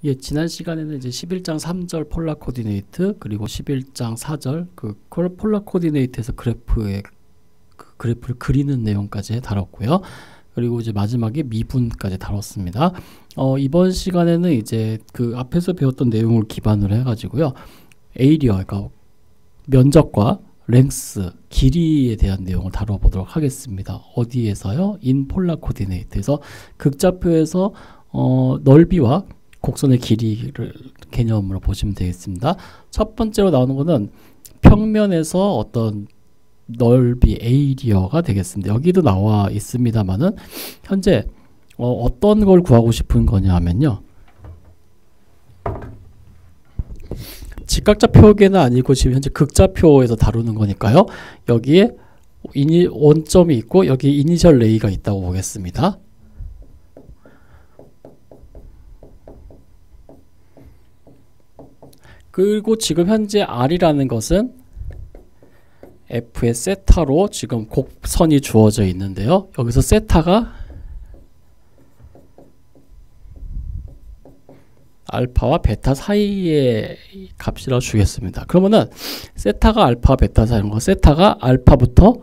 예, 지난 시간에는 이제 11장 3절 폴라 코디네이트 그리고 11장 4절 그 폴라 코디네이트에서 그래프를 그리는 내용까지 다뤘고요. 그리고 이제 마지막에 미분까지 다뤘습니다. 이번 시간에는 이제 그 앞에서 배웠던 내용을 기반으로 해가지고요. 에이리어, 그러니까 면적과 랭스, 길이에 대한 내용을 다뤄보도록 하겠습니다. 어디에서요? 인 폴라 코디네이트에서 극좌표에서 넓이와 곡선의 길이를 개념으로 보시면 되겠습니다. 첫 번째로 나오는 것은 평면에서 어떤 넓이 에이리어가 되겠습니다. 여기도 나와 있습니다만은 현재 어떤 걸 구하고 싶은 거냐 하면요. 직각좌표계는 아니고 지금 현재 극좌표에서 다루는 거니까요. 여기에 원점이 있고 여기 이니셜 레이가 있다고 보겠습니다. 그리고 지금 현재 R이라는 것은 F의 세타로 지금 곡선이 주어져 있는데요. 여기서 세타가 알파와 베타 사이의 값이라고 주겠습니다. 그러면은 세타가 알파, 베타 사이인 거, 세타가 알파부터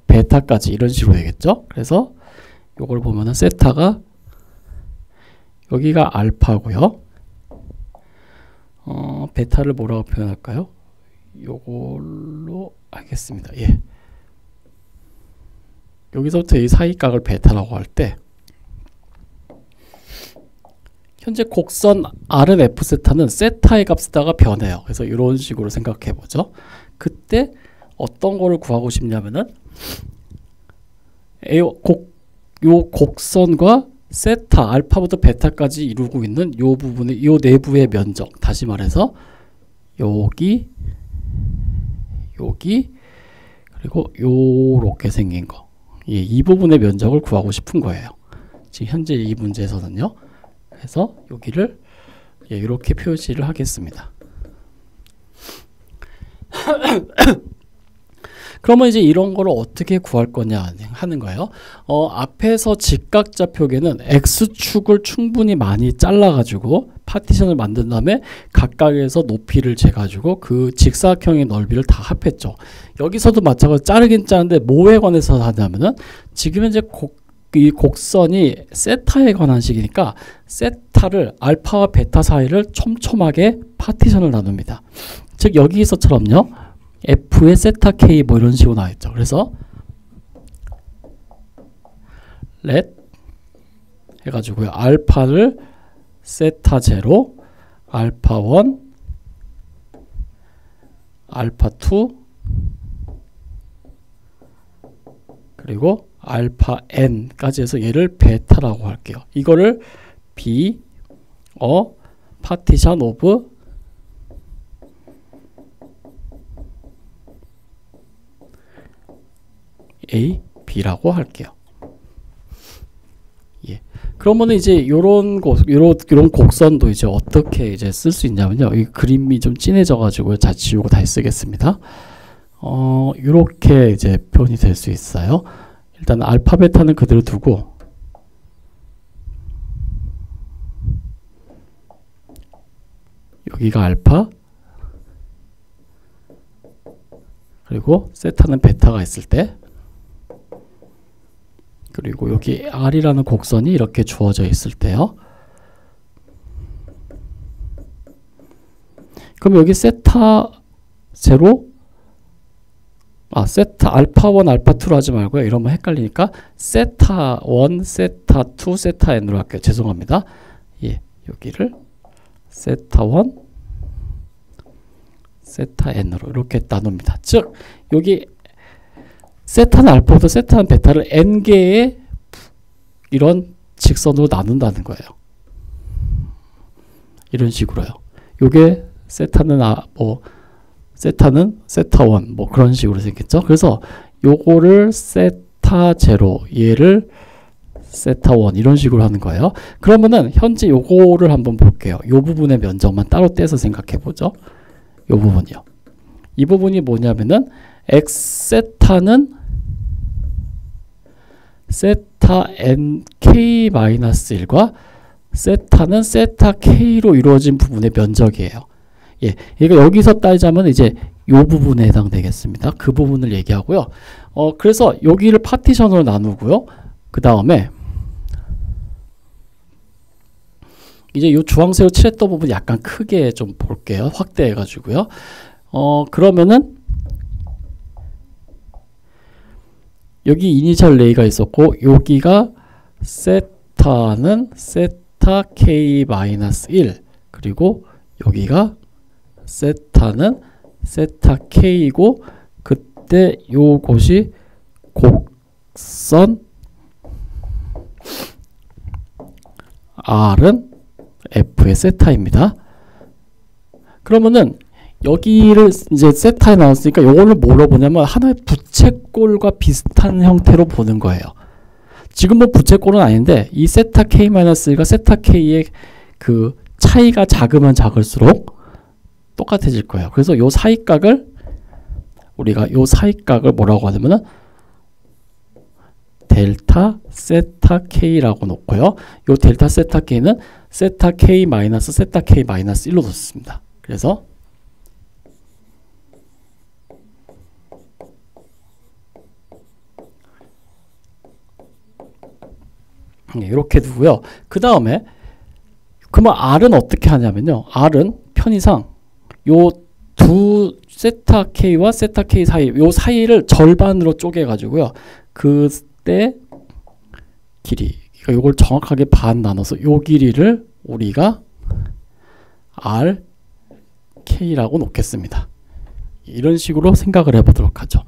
베타까지 이런 식으로 되겠죠. 그래서 요걸 보면은 세타가 여기가 알파고요. 베타를 뭐라고 표현할까요? 요걸로 하겠습니다. 예. 여기서부터 이 사이각을 베타라고 할 때 현재 곡선 R은 F 세타는 세타의 값에다가 변해요. 그래서 이런 식으로 생각해 보죠. 그때 어떤 거를 구하고 싶냐면은 요 곡선과 세타, 알파부터 베타까지 이루고 있는 요 부분의 요 내부의 면적, 다시 말해서 여기 그리고 요렇게 생긴 거, 예, 이 부분의 면적을 구하고 싶은 거예요. 지금 현재 이 문제에서는요. 그래서 여기를 이렇게 표시를 하겠습니다. 그러면 이제 이런 거를 어떻게 구할 거냐 하는 거예요. 앞에서 직각좌표계는 X축을 충분히 많이 잘라가지고 파티션을 만든 다음에 각각에서 높이를 재가지고 그 직사각형의 넓이를 다 합했죠. 여기서도 마찬가지로 자르긴 자르는데 뭐에 관해서 하냐면은 지금 현재 이 곡선이 세타에 관한 식이니까 세타를 알파와 베타 사이를 촘촘하게 파티션을 나눕니다. 즉 여기서처럼요. F의 세타 K 뭐 이런 식으로 나와있죠. 그래서 let 해가지고요. 알파를 세타 제로, 알파 1, 알파 2 그리고 알파 n까지 해서 얘를 베타라고 할게요. 이거를 B partition of A, B라고 할게요. 예. 그러면 이제 요런 곡선도 이제 어떻게 이제 쓸 수 있냐면요. 이 그림이 좀 진해져 가지고 다 지우고 다시 쓰겠습니다. 요렇게 이제 표현이 될 수 있어요. 일단 알파 베타는 그대로 두고 여기가 알파 그리고 세타는 베타가 있을 때 그리고 여기 R이라는 곡선이 이렇게 주어져 있을 때요. 그럼 여기 세타 제로 세타 알파 1 알파 2로 하지 말고요. 이러면 헷갈리니까 세타 1 세타 2 세타 n으로 할게요. 죄송합니다. 예, 여기를 세타 1 세타 n으로 이렇게 나눕니다. 즉 여기 세타는 알파부터 세타는 베타를 n개의 이런 직선으로 나눈다는 거예요. 이런 식으로요. 요게 세타는 세타는 세타 1 뭐 그런 식으로 생겼죠. 그래서 요거를 세타 제로, 얘를 세타 1 이런 식으로 하는 거예요. 그러면은 현재 요거를 한번 볼게요. 요 부분의 면적만 따로 떼서 생각해 보죠. 요 부분이요. 이 부분이 뭐냐면은 X세타는 세타 nk-1과 세타는 세타 K로 이루어진 부분의 면적이에요. 예, 그러니까 여기서 따지자면 이제 요 부분에 해당되겠습니다. 그 부분을 얘기하고요. 그래서 여기를 파티션으로 나누고요. 그 다음에 이제 요 주황색으로 칠했던 부분 약간 크게 좀 볼게요. 확대해 가지고요. 그러면은 여기 이니셜 레이가 있었고 여기가 세타는 세타 K-1 그리고 여기가 세타는 세타 K이고 그때 요것이 곡선 R은 F의 세타입니다. 그러면은 여기를 이제 세타에 나왔으니까 요거를 뭐로 보냐면 하나의 부채꼴과 비슷한 형태로 보는 거예요. 지금 뭐 부채꼴은 아닌데 이 세타 K-1가 세타 K의 그 차이가 작으면 작을수록 똑같아질 거예요. 그래서 요 사이각을 우리가 요 사이각을 뭐라고 하냐면은 델타 세타 K라고 놓고요. 요 델타 세타 K는 세타 K 마이너스 세타 K 마이너스 1로 놓습니다. 그래서 이렇게 두고요. 그 다음에 그러면 R은 어떻게 하냐면요. R은 편의상 요 두 세타 K와 세타 K 사이 요 사이를 절반으로 쪼개 가지고요. 그때 길이 요걸 정확하게 반 나눠서 요 길이를 우리가 RK라고 놓겠습니다. 이런 식으로 생각을 해보도록 하죠.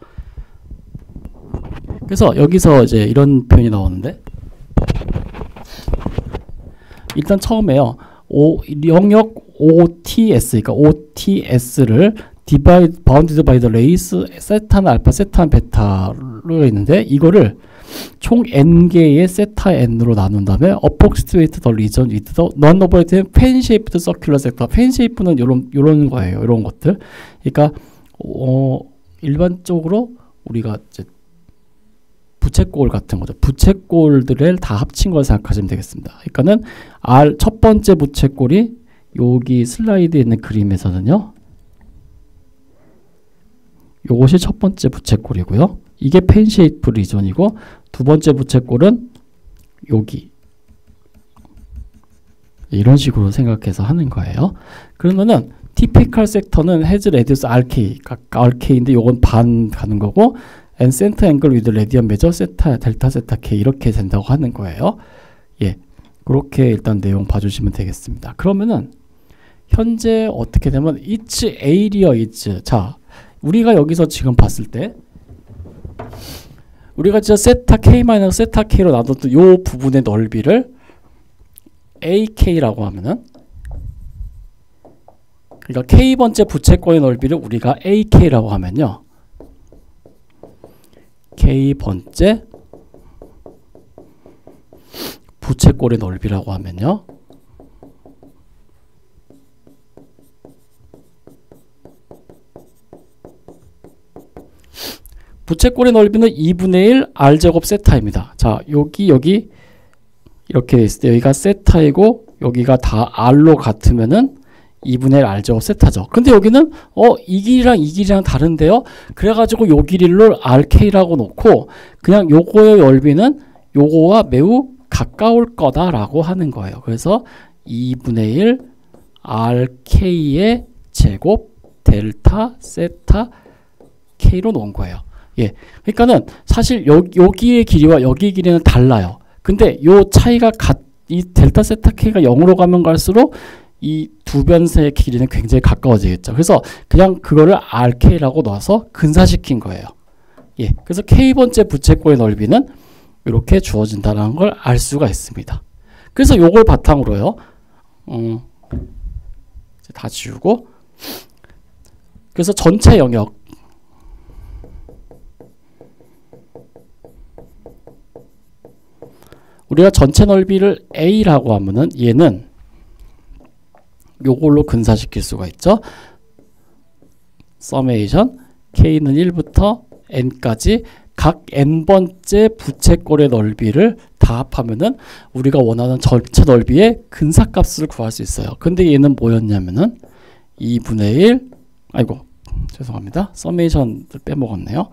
그래서 여기서 이제 이런 표현이 나오는데 일단 처음에요. 영역 OTS, 그러니까 OTS를 bounded by the rays 세타는 알파, 세타는 베타로 있는데 이거를 총 n개의 세타 n으로 나눈 다음에 approximate the region with the non-operating fan-shaped circular sector. fan-shape는 요런 거예요. 요런 것들. 그러니까 일반적으로 우리가 이제 부채꼴 같은 거죠. 부채꼴들을 다 합친 걸 생각하시면 되겠습니다. 그러니까는 첫 번째 부채꼴이 여기 슬라이드에 있는 그림에서는요. 요것이 첫 번째 부채꼴이고요. 이게 펜쉐이프 리전이고 두 번째 부채꼴은 여기 이런 식으로 생각해서 하는 거예요. 그러면은 티피컬 섹터는 has radius RK, RK인데 요건 반 가는 거고 and center angle with radian measure 세타 델타 세타 K 이렇게 된다고 하는 거예요. 예, 그렇게 일단 내용 봐주시면 되겠습니다. 그러면은 현재 어떻게 되면 each area is 자 우리가 여기서 지금 봤을 때 우리가 진짜 세타 K 마이너스 세타 K로 나눴던 요 부분의 넓이를 AK라고 하면은 그러니까 K번째 부채꼴의 넓이를 우리가 AK라고 하면요. K번째 부채꼴의 넓이라고 하면요. 부채꼴의 넓이는 2분의 1 R제곱 세타입니다. 자, 여기 이렇게 돼 있을 때 여기가 세타이고 여기가 다 R로 같으면은 2분의 1 R제곱 세타죠. 근데 여기는 이 길이랑 이 길이랑 다른데요. 그래가지고 요 길이를 RK라고 놓고 그냥 요거의 넓이는 요거와 매우 가까울 거다라고 하는 거예요. 그래서 2분의 1 RK의 제곱 델타 세타 K로 놓은 거예요. 예, 그러니까는 사실 여기의 길이와 여기의 길이는 달라요. 근데 요 차이가 이 델타 세타 K가 0으로 가면 갈수록 이 두 변세의 길이는 굉장히 가까워지겠죠. 그래서 그냥 그거를 RK라고 놔서 근사시킨 거예요. 예, 그래서 K번째 부채꼴의 넓이는 이렇게 주어진다는 걸 알 수가 있습니다. 그래서 요걸 바탕으로요. 다 지우고 그래서 전체 영역 우리가 전체 넓이를 A라고 하면은 얘는 요걸로 근사시킬 수가 있죠. 서메이션 K는 1부터 N까지 각 n번째 부채꼴의 넓이를 다 합하면은 우리가 원하는 전체 넓이의 근사값을 구할 수 있어요. 근데 얘는 뭐였냐면은 2분의 1, 아이고 죄송합니다. 서메이션을 빼먹었네요.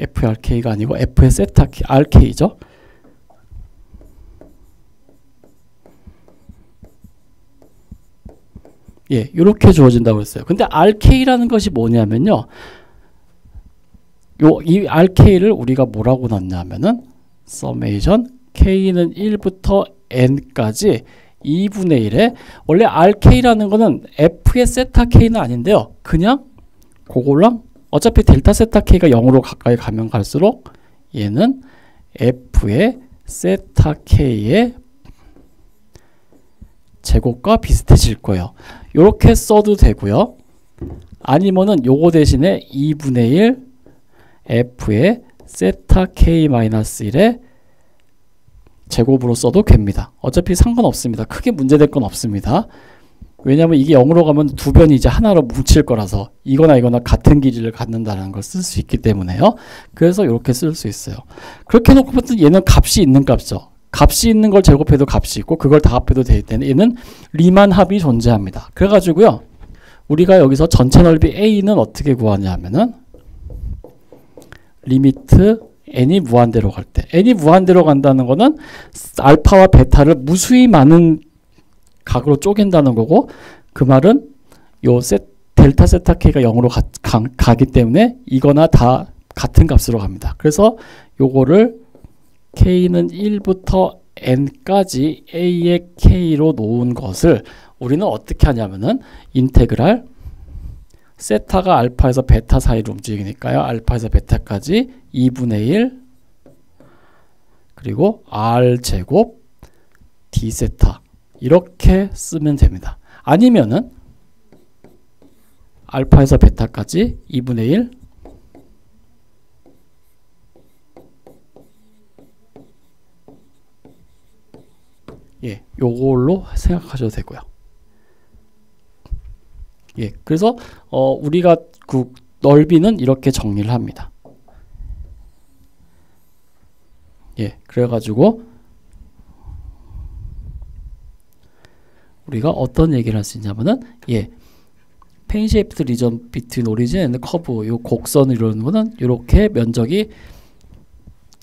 F의 RK가 아니고 F의 세타 RK죠. 예, 이렇게 주어진다고 했어요. 근데 RK라는 것이 뭐냐면요. 이 RK를 우리가 뭐라고 놨냐면은 서메이션 K는 1부터 N까지 2분의 1에 원래 RK라는 거는 F의 세타 K는 아닌데요. 그냥 그걸랑 어차피 델타 세타 K가 0으로 가까이 가면 갈수록 얘는 F의 세타 K의 제곱과 비슷해질 거예요. 이렇게 써도 되고요. 아니면은 요거 대신에 2분의 1 F의 세타 K-1의 제곱으로 써도 됩니다. 어차피 상관없습니다. 크게 문제될 건 없습니다. 왜냐하면 이게 0으로 가면 두 변이 이제 하나로 뭉칠 거라서 이거나 이거나 같은 길이를 갖는다는 걸 쓸 수 있기 때문에요. 그래서 이렇게 쓸 수 있어요. 그렇게 놓고 보면 얘는 값이 있는 값이죠. 값이 있는 걸 제곱해도 값이 있고 그걸 다 합해도 되기 때문에 얘는 리만 합이 존재합니다. 그래가지고요. 우리가 여기서 전체 넓이 A는 어떻게 구하냐 하면은 리미트 n이 무한대로 갈 때 n이 무한대로 간다는 거는 알파와 베타를 무수히 많은 각으로 쪼갠다는 거고 그 말은 요 델타 세타 K가 0으로 가기 때문에 이거나 다 같은 값으로 갑니다. 그래서 요거를 K는 1부터 N까지 A의 K로 놓은 것을 우리는 어떻게 하냐면은 인테그랄 세타가 알파에서 베타 사이로 움직이니까요. 알파에서 베타까지 2분의 1 그리고 R제곱 D세타 이렇게 쓰면 됩니다. 아니면은 알파에서 베타까지 2분의 1 예, 요걸로 생각하셔도 되고요. 예, 그래서 우리가 그 넓이는 이렇게 정리를 합니다. 예, 그래가지고 우리가 어떤 얘기를 할 수 있냐면은 예, 펜쉐이프드 리전 비트윈 오리진 앤드 커브 요 곡선을 이루는 거는 이렇게 면적이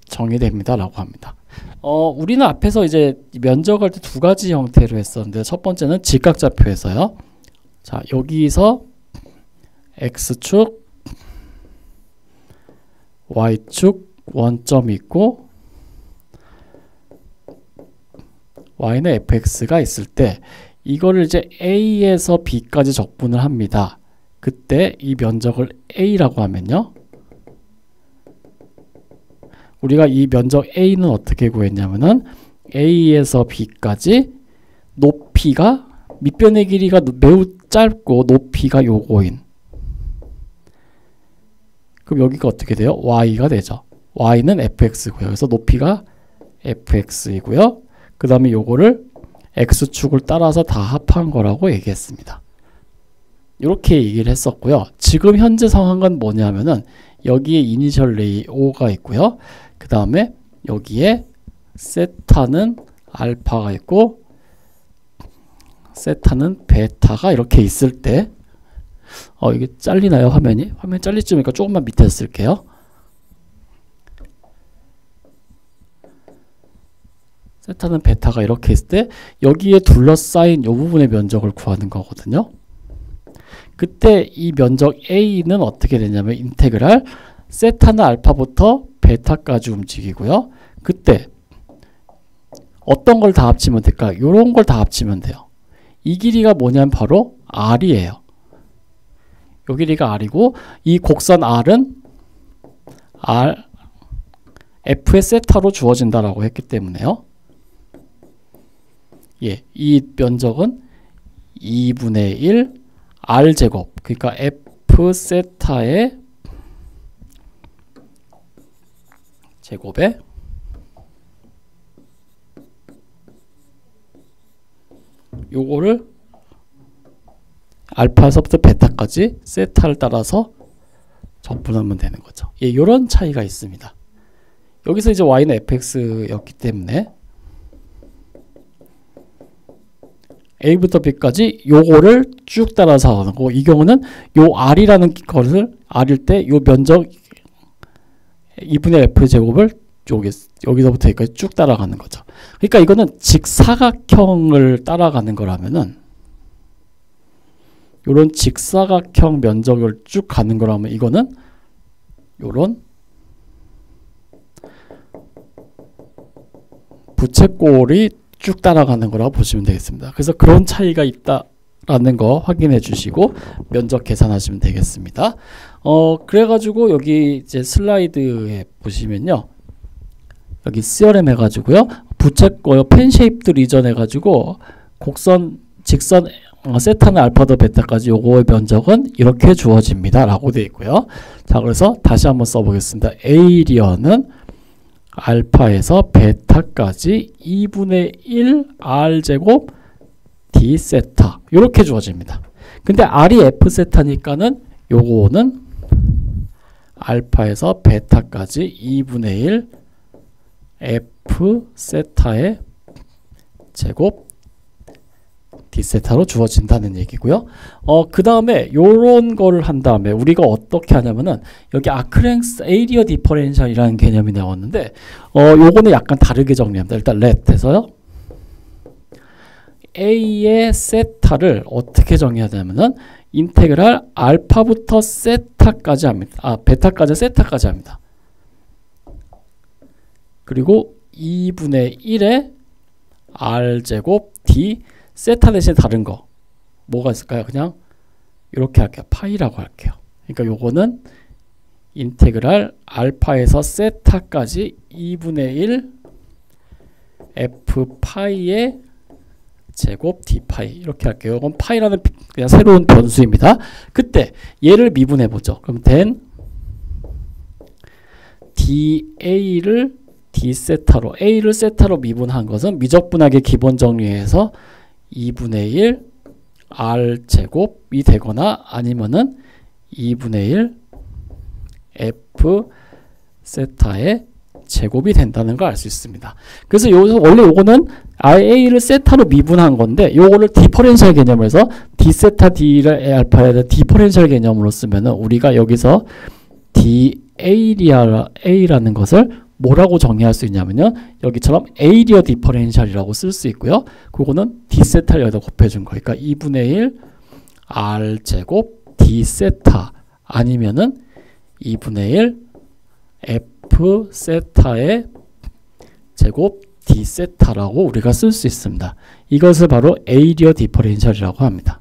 정의됩니다 라고 합니다. 우리는 앞에서 이제 면적할 때 두 가지 형태로 했었는데 첫 번째는 직각좌표에서요. 자, 여기서 X축, Y축 원점이 있고 Y는 fx가 있을 때 이거를 이제 A에서 B까지 적분을 합니다. 그때 이 면적을 A라고 하면요. 우리가 이 면적 A는 어떻게 구했냐면은 A에서 B까지 높이가 밑변의 길이가 매우 짧고 높이가 요거인. 그럼 여기가 어떻게 돼요? Y가 되죠. Y는 fx고요. 그래서 높이가 fx이고요. 그 다음에 요거를 x축을 따라서 다 합한 거라고 얘기했습니다. 이렇게 얘기를 했었고요. 지금 현재 상황은 뭐냐면은 여기에 이니셜 레이 O가 있고요. 그 다음에 여기에 세타는 알파가 있고 세타는 베타가 이렇게 있을 때 이게 잘리나요? 화면이 잘릴 쯤이니까 조금만 밑에 쓸게요. 세타는 베타가 이렇게 있을 때 여기에 둘러싸인 이 부분의 면적을 구하는 거거든요. 그때 이 면적 A는 어떻게 되냐면 인테그랄 세타는 알파부터 베타까지 움직이고요. 그때 어떤 걸 다 합치면 될까? 이런 걸 다 합치면 돼요. 이 길이가 뭐냐면 바로 R이에요. 이 길이가 R이고 이 곡선 R은 F의 세타로 주어진다라고 했기 때문에요. 예, 이 면적은 2분의 1 R제곱 그러니까 F 세타의 제곱에 요거를 알파에서부터 베타까지 세타를 따라서 적분하면 되는 거죠. 예, 요런 차이가 있습니다. 여기서 이제 y는 fx였기 때문에 a부터 b까지 요거를 쭉 따라서 하는 거고, 이 경우는 요 r이라는 것을 r일 때 요 면적 2분의 f 제곱을 여기서부터 여기까지 쭉 따라가는 거죠. 그러니까 이거는 직사각형을 따라가는 거라면은, 요런 직사각형 면적을 쭉 가는 거라면 이거는 요런 부채꼴이 쭉 따라가는 거라고 보시면 되겠습니다. 그래서 그런 차이가 있다라는 거 확인해 주시고 면적 계산하시면 되겠습니다. 그래가지고 여기 이제 슬라이드에 보시면요, 여기 CRM 해가지고요, 부채꼴 펜쉐이프드 리전 해가지고 곡선, 직선 세타는 알파도 베타까지 요거의 면적은 이렇게 주어집니다 라고 되어 있고요. 자, 그래서 다시 한번 써보겠습니다. 에이리어는 알파에서 베타까지 2분의 1 r제곱 d 세타 이렇게 주어집니다. 근데 r이 f 세타니까는 요거는 알파에서 베타까지 2분의 1 f 세타의 제곱 d세타로 주어진다는 얘기고요. 그 다음에 요런 거를 한 다음에 우리가 어떻게 하냐면은, 여기 아크랭스 에이리어 디퍼렌셜이라는 개념이 나왔는데 요거는 약간 다르게 정리합니다. 일단 렛에서요, a의 세타를 어떻게 정의해야 되냐면은 인테그랄 알파부터 세타까지 합니다. 베타까지 세타까지 합니다. 그리고 2분의 1의 r제곱 d 세타 대신 다른 거 뭐가 있을까요? 그냥 이렇게 할게요. 파이라고 할게요. 그러니까 요거는 인테그랄 알파에서 세타까지 2분의 1 f 파이의 제곱 d 파이 이렇게 할게요. 이건 파이라는 그냥 새로운 변수입니다. 그때 얘를 미분해 보죠. 그럼 then da를 d세타로, a를 세타로 미분한 것은 미적분하게 기본 정리해서 2분의 1 r제곱이 되거나 아니면은 2분의 1 f 세타의 제곱이 된다는 걸 알 수 있습니다. 그래서 여기서 원래 요거는 a를 세타로 미분한 건데 요거를 디퍼렌셜 개념으로 해서 d 세타 d를 알파에 디퍼렌셜 개념으로 쓰면은 우리가 여기서 da라는 것을 뭐라고 정의할 수 있냐면요, 여기처럼 에이리어 디퍼렌셜이라고 쓸 수 있고요. 그거는 d세타를 여기다 곱해준 거니까 2분의 1 r제곱 d세타 아니면은 2분의 1 f 세타의 제곱 d세타라고 우리가 쓸 수 있습니다. 이것을 바로 에이리어 디퍼렌셜이라고 합니다.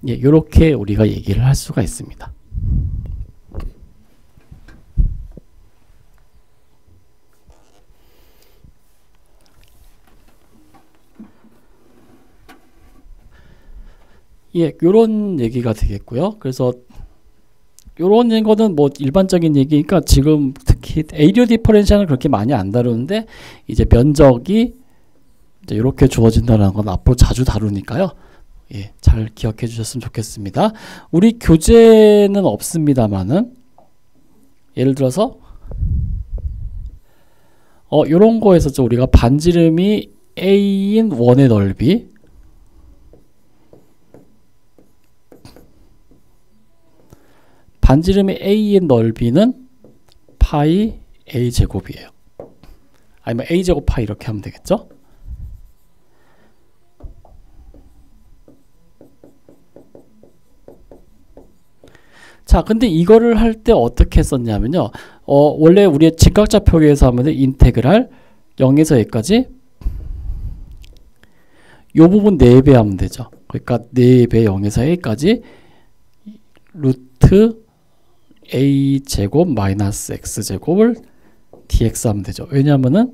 예, 이렇게 우리가 얘기를 할 수가 있습니다. 예, 요런 얘기가 되겠고요. 그래서 요런 거는 뭐 일반적인 얘기니까 지금 특히 에이리어 디퍼렌셜은 그렇게 많이 안 다루는데, 이제 면적이 이제 이렇게 주어진다는 건 앞으로 자주 다루니까요. 예, 잘 기억해 주셨으면 좋겠습니다. 우리 교재는 없습니다만은 예를 들어서 요런 거에서 우리가 반지름이 a인 원의 넓이, 반지름이 a인 넓이는 파이 a 제곱이에요. 아니면 a 제곱 파이 이렇게 하면 되겠죠? 자, 근데 이거를 할 때 어떻게 했었냐면요, 원래 우리의 직각좌표계에서 하면 인테그랄 0에서 a까지 요 부분 4배 하면 되죠. 그러니까 4배 0에서 a까지 루트 a 제곱 마이너스 x 제곱을 dx 하면 되죠. 왜냐하면은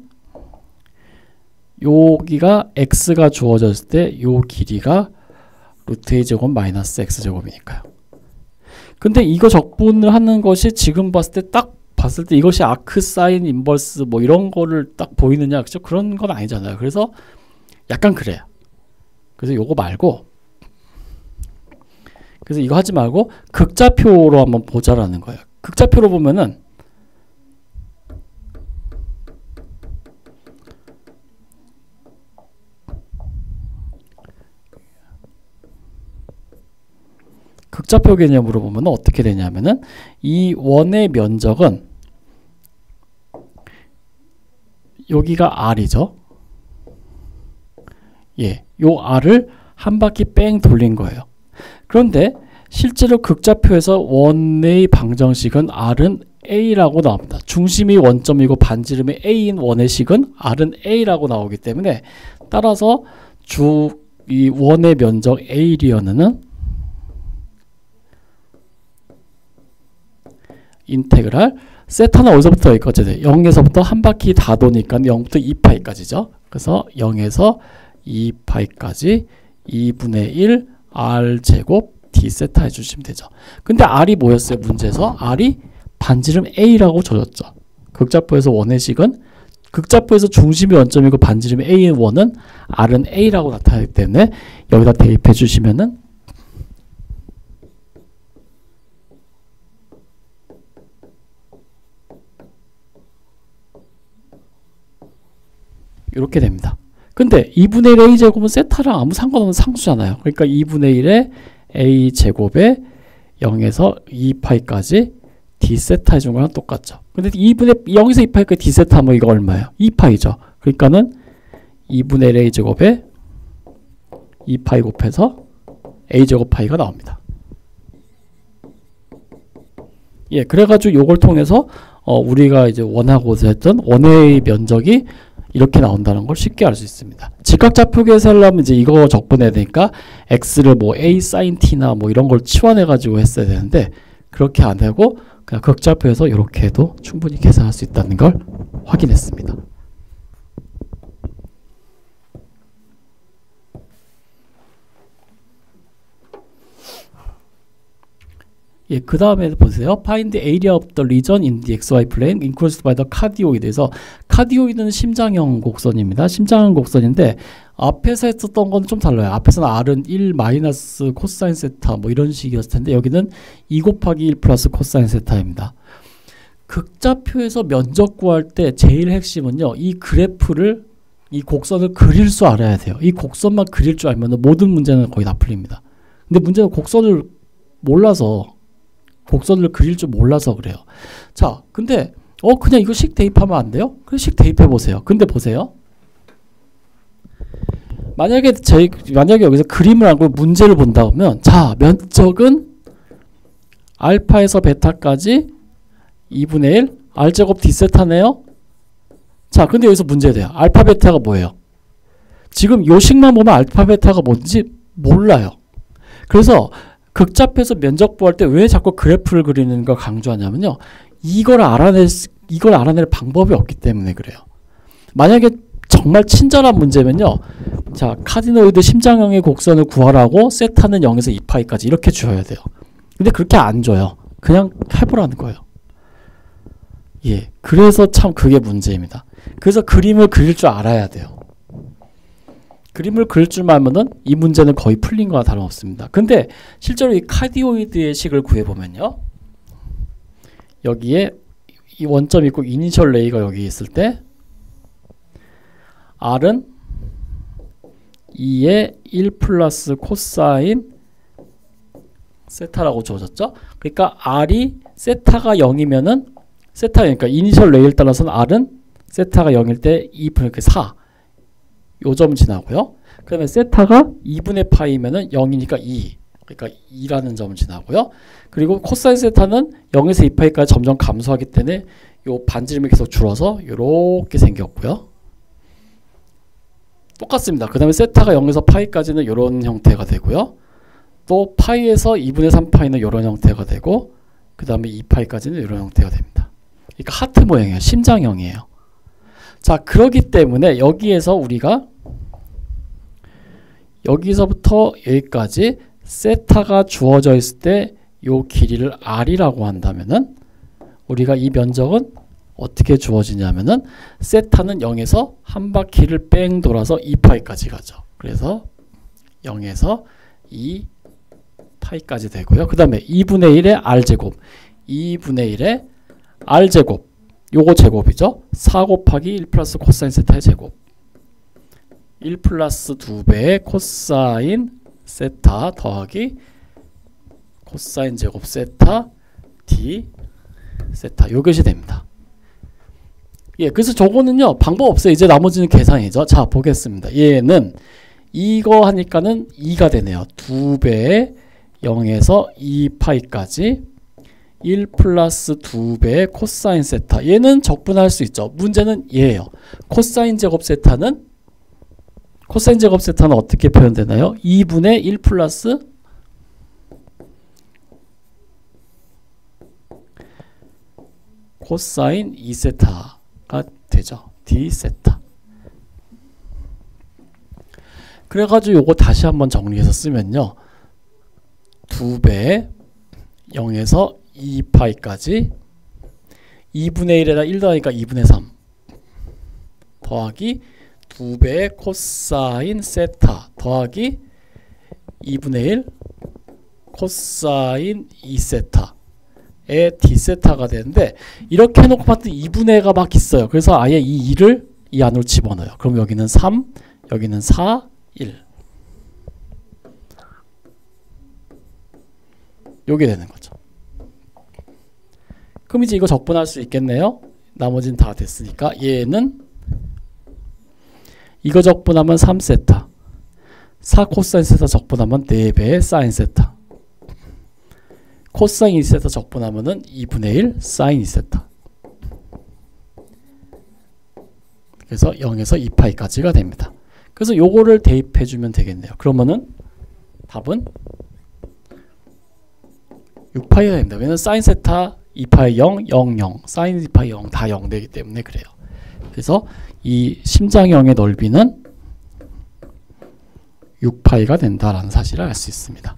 여기가 x가 주어졌을 때 요 길이가 루트 a 제곱 마이너스 x 제곱이니까요. 근데 이거 적분을 하는 것이 지금 봤을 때 딱 봤을 때 이것이 아크, 사인, 인버스 뭐 이런 거를 딱 보이느냐, 그죠? 그런 건 아니잖아요. 그래서 약간 그래요. 그래서 요거 말고, 그래서 이거 하지 말고 극좌표로 한번 보자라는 거예요. 극좌표로 보면은 극좌표 개념으로 보면 어떻게 되냐면은 이 원의 면적은 여기가 R이죠. 예, 요 R을 한 바퀴 뺑 돌린 거예요. 그런데 실제로 극좌표에서 원의 방정식은 R은 A라고 나옵니다. 중심이 원점이고 반지름이 A인 원의 식은 R은 A라고 나오기 때문에 따라서 이 원의 면적 A리언은 인테그랄 세타는 어디서부터 여기까지 돼? 0에서부터 한 바퀴 다 도니까 0부터 2파이까지죠. 그래서 0에서 2파이까지 2분의 1 R제곱 D세타 해주시면 되죠. 근데 R이 뭐였어요? 문제에서 R이 반지름 A라고 줘졌죠. 극좌표에서 원의 식은 극좌표에서 중심이 원점이고 반지름이 A인 원은 R은 A라고 나타나기 때문에 여기다 대입해 주시면은 이렇게 됩니다. 근데 2분의 1 A제곱은 세타랑 아무 상관없는 상수잖아요. 그러니까 2분의 1의 A제곱에 0에서 2파이까지 D세타 해준 거랑 똑같죠. 근데 0에서 2파이까지 D세타 하면 이거 얼마예요? 2파이죠. 그러니까는 2분의 1 A제곱에 2파이 곱해서 A제곱 파이가 나옵니다. 예, 그래가지고 요걸 통해서 우리가 이제 원하고자 했던 원의 면적이 이렇게 나온다는 걸 쉽게 알 수 있습니다. 직각좌표 계산하려면 이제 이거 적분해야 되니까 x를 뭐 a sin t나 뭐 이런 걸 치환해 가지고 했어야 되는데 그렇게 안 하고 그냥 극좌표에서 이렇게 해도 충분히 계산할 수 있다는 걸 확인했습니다. 예, 그 다음에 보세요. Find the area of the region in the xy plane enclosed by the cardioid에서 카디오이드는 심장형 곡선입니다. 심장형 곡선인데 앞에서 했었던 건 좀 달라요. 앞에서는 R은 1 마이너스 코사인 세타 뭐 이런 식이었을 텐데 여기는 2 곱하기 1 플러스 코사인 세타입니다. 극좌표에서 면적 구할 때 제일 핵심은요. 이 그래프를 이 곡선을 그릴 줄 알아야 돼요. 이 곡선만 그릴 줄 알면 모든 문제는 거의 다 풀립니다. 근데 문제는 곡선을 몰라서 곡선을 그릴 줄 몰라서 그래요. 자, 근데 그냥 이거 식 대입하면 안 돼요? 그래 식 대입해 보세요. 근데 보세요. 만약에 여기서 그림을 알고 문제를 본다 그러면 자, 면적은 알파에서 베타까지 2분의 1 R제곱 D세타네요. 자, 근데 여기서 문제 돼요. 알파 베타가 뭐예요? 지금 요 식만 보면 알파 베타가 뭔지 몰라요. 그래서 극좌표에서 면적 구할 때 왜 자꾸 그래프를 그리는 걸 강조하냐면요. 이걸 알아낼 방법이 없기 때문에 그래요. 만약에 정말 친절한 문제면요. 자, 카디노이드 심장형의 곡선을 구하라고 세타는 0에서 2파이까지 이렇게 줘야 돼요. 근데 그렇게 안 줘요. 그냥 해보라는 거예요. 예, 그래서 참 그게 문제입니다. 그래서 그림을 그릴 줄 알아야 돼요. 그림을 그릴 줄만 알면은 이 문제는 거의 풀린 거나 다름없습니다. 근데 실제로 이 카디오이드의 식을 구해보면요. 여기에 이 원점이 있고 이니셜 레이가 여기 있을 때 R은 2의 1 플러스 코사인 세타라고 주어졌죠. 그러니까 R이 세타가 0이면은 그러니까 이니셜 레이를 따라서는 R은 세타가 0일 때 2분의 4 요 점을 지나고요. 그 다음에 세타가 2분의 파이면은 0이니까 2. 그러니까 2라는 점을 지나고요. 그리고 코사인 세타는 0에서 2파이까지 점점 감소하기 때문에 요 반지름이 계속 줄어서 요렇게 생겼고요. 똑같습니다. 그 다음에 세타가 0에서 파이까지는 요런 형태가 되고요. 또 파이에서 2분의 3파이는 요런 형태가 되고 그 다음에 2파이까지는 요런 형태가 됩니다. 그러니까 하트 모양이에요. 심장형이에요. 자, 그러기 때문에 여기에서 우리가 여기서부터 여기까지 세타가 주어져 있을 때 요 길이를 R이라고 한다면은 우리가 이 면적은 어떻게 주어지냐면은 세타는 0에서 한 바퀴를 뺑 돌아서 2파이까지 가죠. 그래서 0에서 2파이까지 되고요. 그 다음에 2분의 1의 r제곱, 2분의 1의 r제곱, 요거 제곱이죠. 4 곱하기 1 플러스 코사인 세타의 제곱, 1 플러스 2배의 코사인 세타 더하기 코사인 제곱 세타 d 세타, 요것이 됩니다. 예, 그래서 저거는요 방법 없어요. 이제 나머지는 계산이죠. 자, 보겠습니다. 얘는 이거 하니까는 2가 되네요. 2배의 0에서 2파이까지 1 플러스 2배의 코사인 세타. 얘는 적분할 수 있죠. 문제는 얘예요. 코사인 제곱 세타는 어떻게 표현되나요? 2분의 1 플러스 코사인 2세타가 되죠. d세타. 그래가지고 요거 다시 한번 정리해서 쓰면요. 2배 0에서 2파이까지 2분의 1에다 1 더하니까 2분의 3 더하기 2배의 코사인 세타 더하기 2분의 1 코사인 2세타의 d세타가 되는데, 이렇게 해놓고 봤더니 2분의 1가 막 있어요. 그래서 아예 이 2를 이 안으로 집어넣어요. 그럼 여기는 3, 여기는 4, 1 요게 되는 거죠. 그럼 이제 이거 적분할 수 있겠네요. 나머지는 다 됐으니까. 얘는 이거 적분하면 3세타, 4 코사인 세타 적분하면 4배의 사인 세타, 코사인 2세타 적분하면은 2분의 1 사인 2세타. 그래서 0에서 2파이까지가 됩니다. 그래서 요거를 대입해주면 되겠네요. 그러면은 답은 6파이가 됩니다. 왜냐면 사인 세타 2파이 0, 0, 0, 사인 2파이 0 다 0 되기 때문에 그래요. 그래서 이 심장형의 넓이는 6파이가 된다라는 사실을 알 수 있습니다.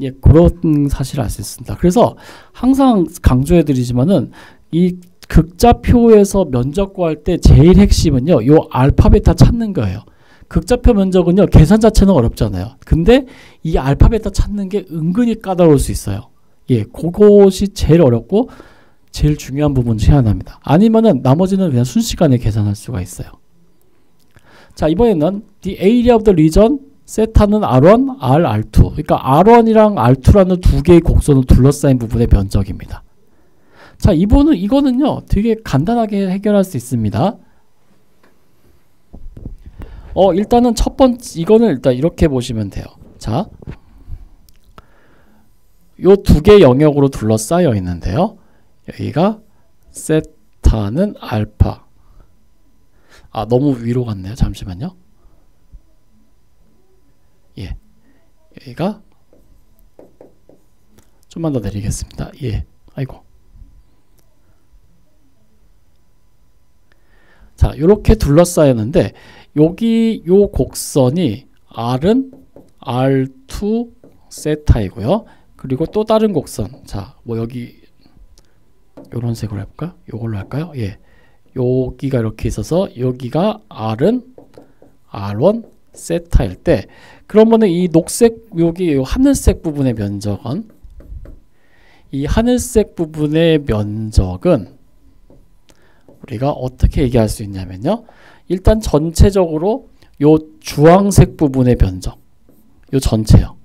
예, 그런 사실을 알 수 있습니다. 그래서 항상 강조해 드리지만은 이 극좌표에서 면적 구할 때 제일 핵심은요, 요 알파 베타 찾는 거예요. 극좌표 면적은요, 계산 자체는 어렵잖아요. 근데 이 알파 베타 찾는 게 은근히 까다로울 수 있어요. 예, 그것이 제일 어렵고 제일 중요한 부분 중 하나입니다. 아니면은 나머지는 그냥 순식간에 계산할 수가 있어요. 자, 이번에는 the area of the region 세타는 R1, R2. 그러니까 R1이랑 R2라는 두 개의 곡선을 둘러싸인 부분의 면적입니다. 자, 이거는요, 되게 간단하게 해결할 수 있습니다. 일단은 첫 번째, 이거는 일단 이렇게 보시면 돼요. 자, 요 두 개 영역으로 둘러싸여 있는데요. 여기가 세타는 알파. 아, 너무 위로 갔네요. 잠시만요. 예, 여기가 좀만 더 내리겠습니다. 예, 아이고. 자, 요렇게 둘러싸였는데 여기 요 곡선이 R은 R2 세타이고요. 그리고 또 다른 곡선, 자, 뭐 여기 요런 색으로 해볼까? 요걸로 할까요? 예, 여기가 이렇게 있어서 여기가 R은 R1 세타일 때, 그러면은 이 녹색, 여기 요 하늘색 부분의 면적은, 이 하늘색 부분의 면적은 우리가 어떻게 얘기할 수 있냐면요, 일단 전체적으로 요 주황색 부분의 면적, 요 전체요.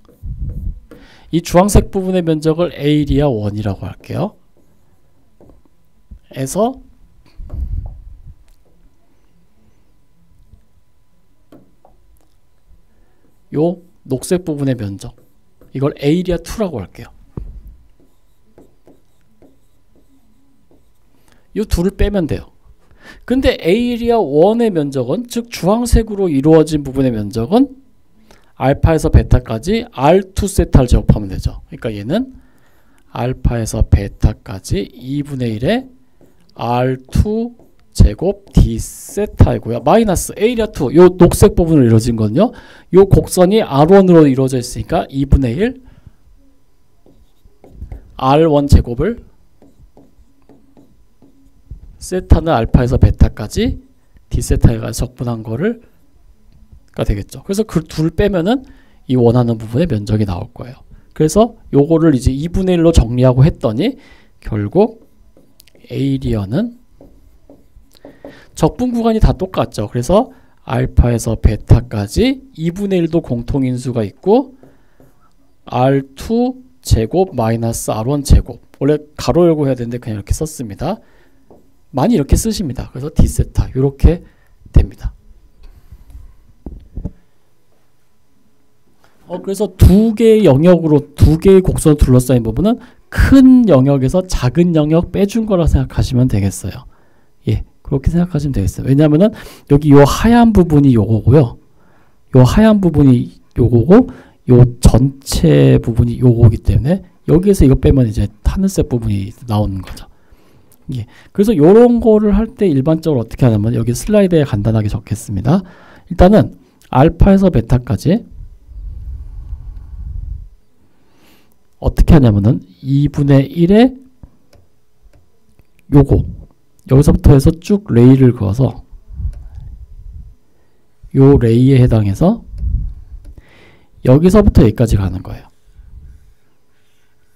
이 주황색 부분의 면적을 에이리아 1이라고 할게요. 에서 요 녹색 부분의 면적, 이걸 에이리아 2라고 할게요. 요 둘을 빼면 돼요. 근데 에이리아 1의 면적은, 즉 주황색으로 이루어진 부분의 면적은 알파에서 베타까지 R2 세타를 제곱하면 되죠. 그러니까 얘는 알파에서 베타까지 2분의 1의 R2 제곱 d 세타이고요. 마이너스 에이리아2 요 녹색 부분으로 이루어진 거는요. 요 곡선이 R1으로 이루어져 있으니까 2분의 1 R1 제곱을 세타는 알파에서 베타까지 d 세타가 적분한 거를 가 되겠죠. 그래서 그 둘 빼면은 이 원하는 부분의 면적이 나올 거예요. 그래서 요거를 이제 2분의 1로 정리하고 했더니 결국 에이리어는 적분 구간이 다 똑같죠. 그래서 알파에서 베타까지 2분의 1도 공통인수가 있고 R2 제곱 마이너스 R1 제곱, 원래 가로 열고 해야 되는데 그냥 이렇게 썼습니다. 많이 이렇게 쓰십니다. 그래서 d 세타 이렇게 됩니다. 그래서 두 개의 영역으로 두 개의 곡선을 둘러싸인 부분은 큰 영역에서 작은 영역 빼준 거라 생각하시면 되겠어요. 예, 그렇게 생각하시면 되겠어요. 왜냐하면은 여기 요 하얀 부분이 요거고요. 요 하얀 부분이 요거고 요 전체 부분이 요거기 때문에 여기에서 이거 빼면 이제 하늘색 부분이 나오는 거죠. 예, 그래서 요런 거를 할 때 일반적으로 어떻게 하냐면 여기 슬라이드에 간단하게 적겠습니다. 일단은 알파에서 베타까지 어떻게 하냐면은 2분의 1에 요거 여기서부터 해서 쭉 레이를 그어서 요 레이에 해당해서 여기서부터 여기까지 가는 거예요.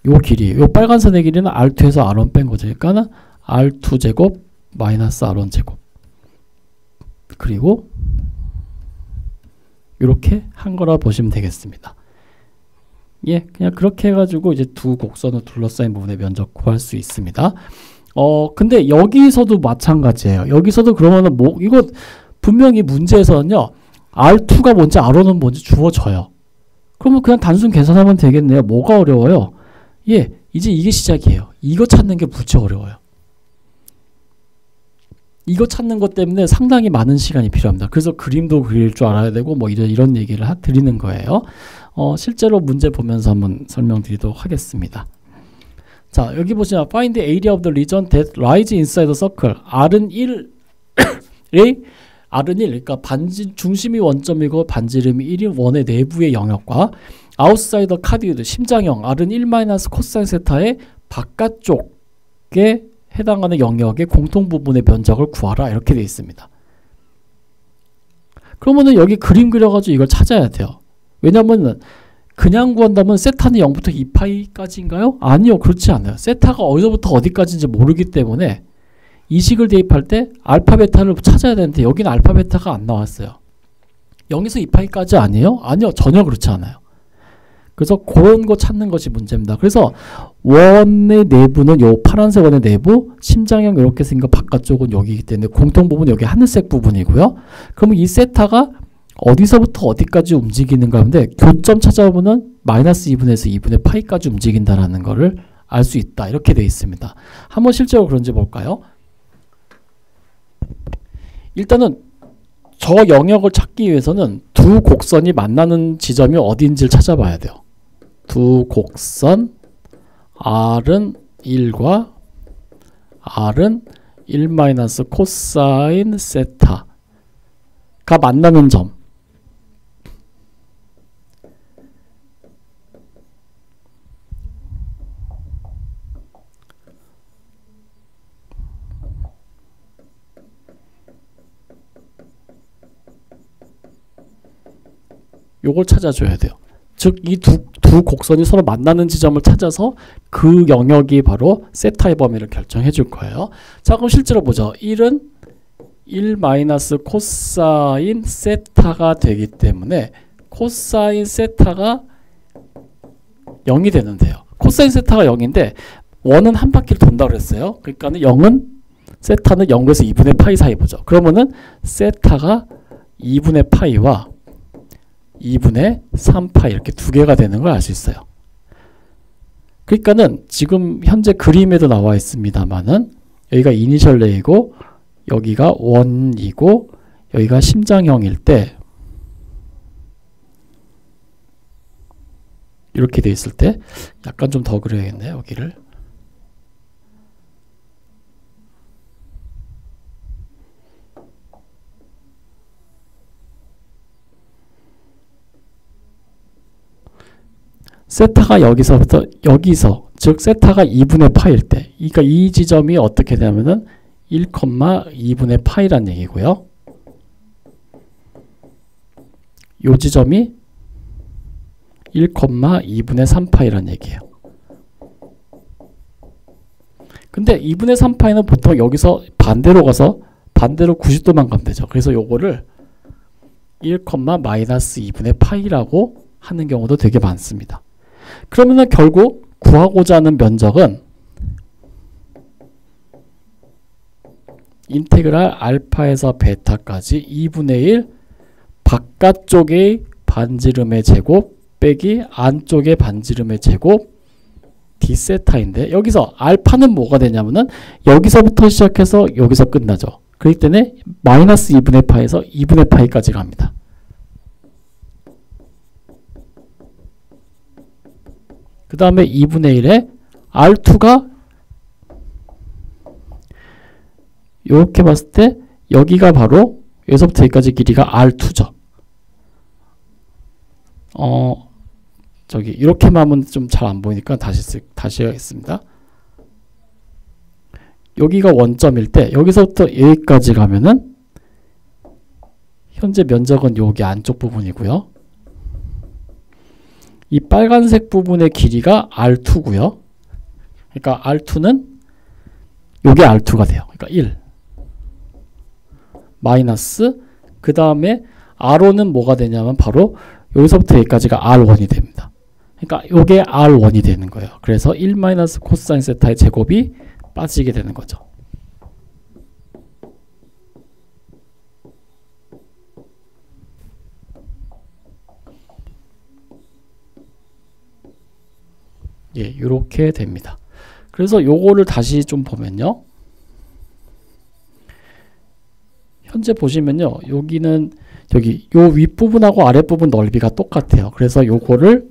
요 길이, 요 빨간 선의 길이는 R2에서 R1 뺀 거죠. 그러니까는 R2 제곱 마이너스 R1 제곱 그리고 이렇게 한 거라 보시면 되겠습니다. 예, 그냥 그렇게 해가지고 이제 두 곡선을 둘러싸인 부분의 면적 구할 수 있습니다. 근데 여기서도 마찬가지예요. 여기서도 그러면은 뭐 이거 분명히 문제에서는요, R2가 뭔지 R1은 뭔지 주어져요. 그러면 그냥 단순 계산하면 되겠네요. 뭐가 어려워요? 예, 이제 이게 시작이에요. 이거 찾는 게 무지 어려워요. 이거 찾는 것 때문에 상당히 많은 시간이 필요합니다. 그래서 그림도 그릴 줄 알아야 되고 뭐 이런 얘기를 드리는 거예요. 실제로 문제 보면서 한번 설명드리도록 하겠습니다. 자, 여기 보시면 find the area of the region that lies inside the circle. R은 1, R은 1, 그러니까 중심이 원점이고 반지름이 1인 원의 내부의 영역과 outside the cardioid, 심장형 R은 1 코사인 세타의 바깥쪽에 해당하는 영역의 공통 부분의 면적을 구하라 이렇게 되어 있습니다. 그러면은 여기 그림 그려가지고 이걸 찾아야 돼요. 왜냐면은 그냥 구한다면 세타는 0부터 2파이까지인가요? 아니요, 그렇지 않아요. 세타가 어디서부터 어디까지인지 모르기 때문에 이 식을 대입할 때 알파 베타를 찾아야 되는데 여기는 알파 베타가 안 나왔어요. 0에서 2파이까지 아니에요? 아니요, 전혀 그렇지 않아요. 그래서 그런 거 찾는 것이 문제입니다. 그래서 원의 내부는 요 파란색 원의 내부, 심장형 이렇게 생긴 거 바깥쪽은 여기이기 때문에 공통 부분은 여기 하늘색 부분이고요. 그러면 이 세타가 어디서부터 어디까지 움직이는가 하는데 교점 찾아보면 마이너스 2분에서 2분의 파이까지 움직인다라는 거를 알 수 있다. 이렇게 되어 있습니다. 한번 실제로 그런지 볼까요? 일단은 저 영역을 찾기 위해서는 두 곡선이 만나는 지점이 어디인지를 찾아봐야 돼요. 두 곡선 R은 1과 R은 1 코사인 세타가 만나는 점. 요걸 찾아줘야 돼요. 즉 이 두 곡선이 서로 만나는 지점을 찾아서 그 영역이 바로 세타의 범위를 결정해 줄 거예요. 자, 그럼 실제로 보죠. 1은 1 코사인 세타가 되기 때문에 코사인 세타가 0이 되는데요. 코사인 세타가 0인데 원은 한 바퀴를 돈다고 그랬어요. 그러니까는 0은 세타는 0에서 2분의 파이 사이 보죠. 그러면은 세타가 2분의 파이와 2분의 3파이 이렇게 두 개가 되는 걸 알 수 있어요. 그러니까는 지금 현재 그림에도 나와 있습니다만은 여기가 이니셜 레이고 여기가 원이고 여기가 심장형일 때 이렇게 돼 있을 때 약간 좀 더 그려야겠네요. 여기를 세타가 여기서부터 여기서 즉 세타가 2분의 파일 때 그러니까 이 지점이 어떻게 되냐면은 1,2분의 파이란 얘기고요. 요 지점이 1,2분의 3파이란 얘기예요. 근데 2분의 3파이는 보통 여기서 반대로 가서 반대로 90도만 가면 되죠. 그래서 요거를 1,-2분의 파이라고 하는 경우도 되게 많습니다. 그러면은 결국 구하고자 하는 면적은 인테그랄 알파에서 베타까지 2분의 1 바깥쪽의 반지름의 제곱 빼기 안쪽의 반지름의 제곱 d세타인데 여기서 알파는 뭐가 되냐면은 여기서부터 시작해서 여기서 끝나죠. 그렇기 때문에 마이너스 2분의 파에서 2분의 파이까지 갑니다. 그 다음에 2분의 1에 R2가 이렇게 봤을 때 여기가 바로 여기서부터 여기까지 길이가 R2죠. 저기 이렇게만 하면 좀 잘 안 보이니까 다시 하겠습니다. 여기가 원점일 때 여기서부터 여기까지 가면은 현재 면적은 여기 안쪽 부분이고요. 이 빨간색 부분의 길이가 R2고요. 그러니까 R2는 요게 R2가 돼요. 그러니까 1 마이너스 그 다음에 R1은 뭐가 되냐면 바로 여기서부터 여기까지가 R1이 됩니다. 그러니까 요게 R1이 되는 거예요. 그래서 1 마이너스 코사인 세타의 제곱이 빠지게 되는 거죠. 예, 이렇게 됩니다. 그래서 요거를 다시 좀 보면요. 현재 보시면요. 여기는 여기 요 윗부분하고 아랫부분 넓이가 똑같아요. 그래서 요거를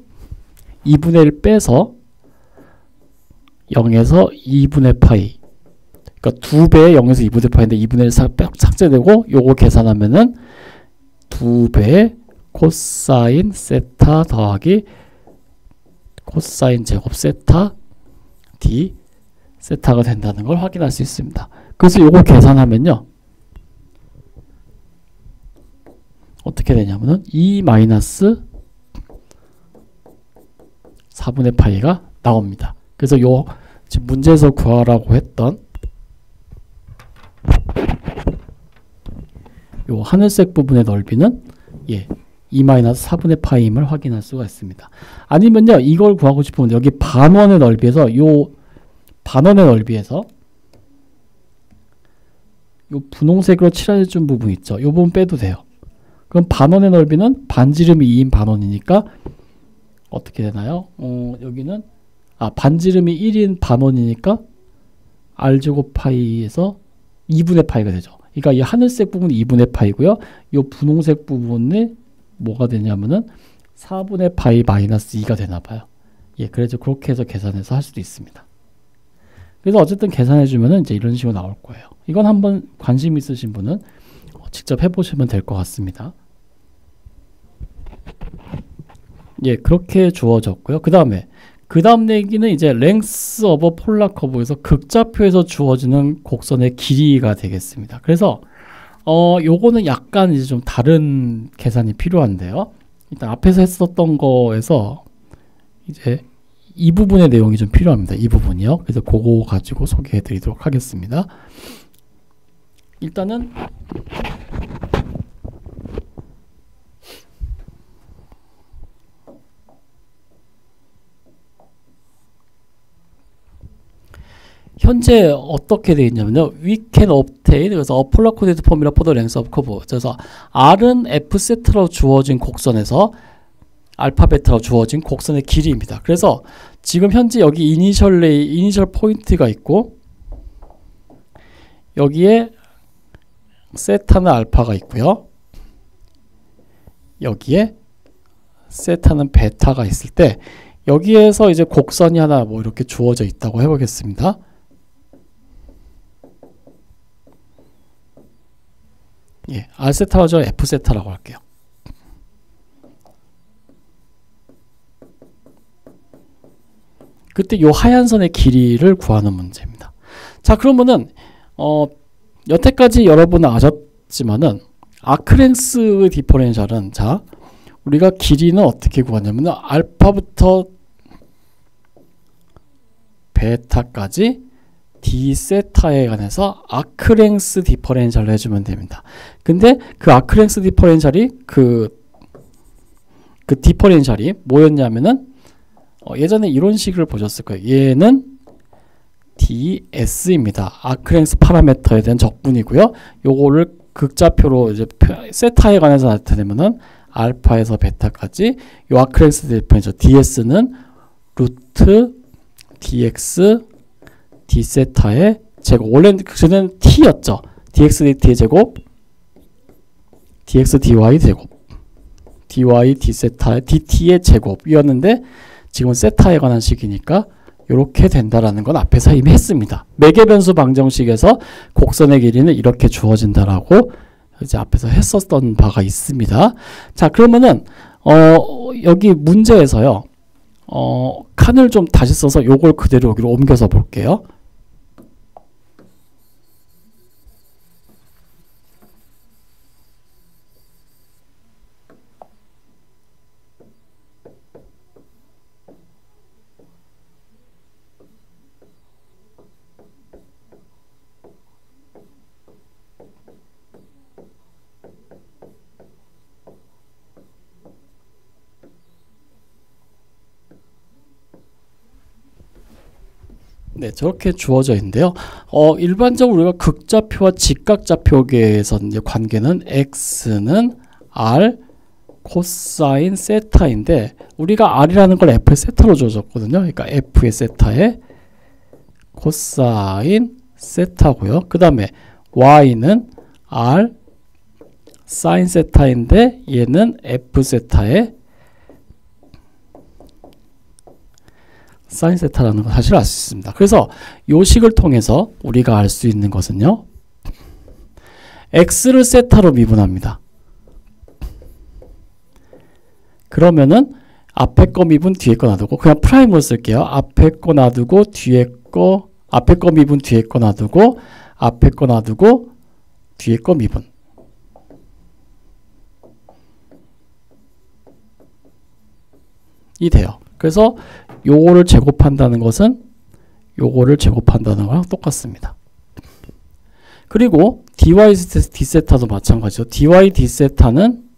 2분의 1 빼서 0에서 2분의 파이 그러니까 2배의 0에서 2분의 파이인데 2분의 1 삭제되고 요거 계산하면은 2배의 코사인 세타 더하기 코사인 제곱 세타 d 세타가 된다는 걸 확인할 수 있습니다. 그래서 요거 계산하면요. 어떻게 되냐면은 2 마이너스 4분의 파이가 나옵니다. 그래서 요 지금 문제에서 구하라고 했던 요 하늘색 부분의 넓이는 2 마이너스 4분의 파이임을 확인할 수가 있습니다. 아니면요 이걸 구하고 싶으면 여기 반원의 넓이에서 요 반원의 넓이에서 요 분홍색으로 칠해준 부분 있죠. 요 부분 빼도 돼요. 그럼 반원의 넓이는 반지름이 2인 반원이니까 어떻게 되나요? 여기는 반지름이 1인 반원이니까 r제곱 파이에서 2분의 파이가 되죠. 그러니까 이 하늘색 부분이 2분의 파이고요. 이 분홍색 부분이 뭐가 되냐면은 4분의 파이 마이너스 2가 되나 봐요. 예, 그래서 그렇게 해서 계산해서 할 수도 있습니다. 그래서 어쨌든 계산해 주면은 이제 이런 식으로 나올 거예요. 이건 한번 관심 있으신 분은 직접 해보시면 될 것 같습니다. 예, 그렇게 주어졌고요. 그 다음 얘기는 이제 length of polar curve에서 극좌표에서 주어지는 곡선의 길이가 되겠습니다. 그래서 요거는 약간 이제 좀 다른 계산이 필요한데요. 일단 앞에서 했었던 거에서 이제 이 부분의 내용이 좀 필요합니다. 이 부분이요. 그래서 그거 가지고 소개해 드리도록 하겠습니다. 일단은 현재 어떻게 되어 있냐면요. We can obtain 그래서 a polar coordinate formula for the length of curve. 그래서 R은 F세타로 주어진 곡선에서 알파 베타로 주어진 곡선의 길이입니다. 그래서 지금 현재 여기 이니셜 포인트가 있고 여기에 세타는 알파가 있고요. 여기에 세타는 베타가 있을 때 여기에서 이제 곡선이 하나 뭐 이렇게 주어져 있다고 해보겠습니다. 예, R세타로 저 F세타라고 할게요. 그때 요 하얀 선의 길이를 구하는 문제입니다. 자, 그러면은 여태까지 여러분은 아셨지만은 아크랭스 디퍼렌셜은 자, 우리가 길이는 어떻게 구하냐면은 알파부터 베타까지 d 세타에 관해서 아크랭스 디퍼렌셜을 해주면 됩니다. 근데 그 아크랭스 디퍼렌셜이 그 디퍼렌셜이 뭐였냐면은 예전에 이런 식을 보셨을 거예요. 얘는 ds입니다. 아크랭스 파라미터에 대한 적분이고요. 요거를 극좌표로 이제 세타에 관해서 나타내면은 알파에서 베타까지 요 아크랭스 디퍼렌셜 ds는 루트 dx d 세타의 제곱. 원래는 그전에는 t였죠. dx dt의 제곱, dx dy 제곱, dy d 세타의 dt의 제곱이었는데 지금은 세타에 관한 식이니까 이렇게 된다라는 건 앞에서 이미 했습니다. 매개변수 방정식에서 곡선의 길이는 이렇게 주어진다라고 이제 앞에서 했었던 바가 있습니다. 자, 그러면은 여기 문제에서요. 칸을 좀 다시 써서 요걸 그대로 여기로 옮겨서 볼게요. 네, 저렇게 주어져 있는데요. 일반적으로 우리가 극좌표와 직각좌표계에서 이제 관계는 x는 r 코사인 세타인데 우리가 r이라는 걸 f의 세타로 줘줬거든요. 그러니까 f의 세타에 코사인 세타고요. 그 다음에 y는 r 사인 세타인데 얘는 f 세타에 사인 세타라는 걸 사실 알 수 있습니다. 그래서 이 식을 통해서 우리가 알 수 있는 것은요. x를 세타로 미분합니다. 그러면은 앞에 거 미분 뒤에 거 놔두고 그냥 프라임으로 쓸게요. 앞에 거 놔두고 뒤에 거 앞에 거 미분 뒤에 거 놔두고 앞에 거 놔두고 뒤에 거 미분. 이 돼요. 그래서 요거를 제곱한다는 것은 요거를 제곱한다는 거랑 똑같습니다. 그리고 dy d세타도 마찬가지죠. dy d세타는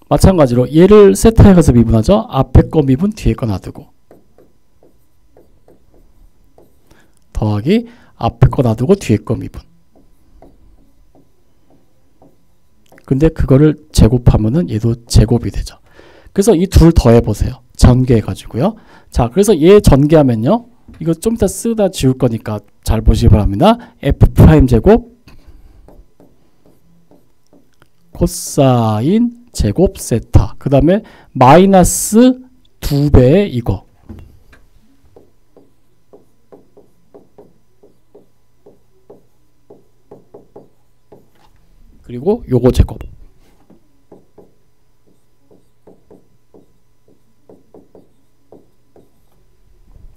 마찬가지로 얘를 세타에 가서 미분하죠. 앞에 거 미분 뒤에 거 놔두고 더하기 앞에 거 놔두고 뒤에 거 미분. 근데 그거를 제곱하면은 얘도 제곱이 되죠. 그래서 이 둘 더해보세요. 전개해가지고요. 자, 그래서 얘 전개하면요. 이거 좀 이따 쓰다 지울 거니까 잘 보시기 바랍니다. f' 제곱 코사인 제곱 세타. 그 다음에 마이너스 2배의 이거. 그리고 요거 제곱.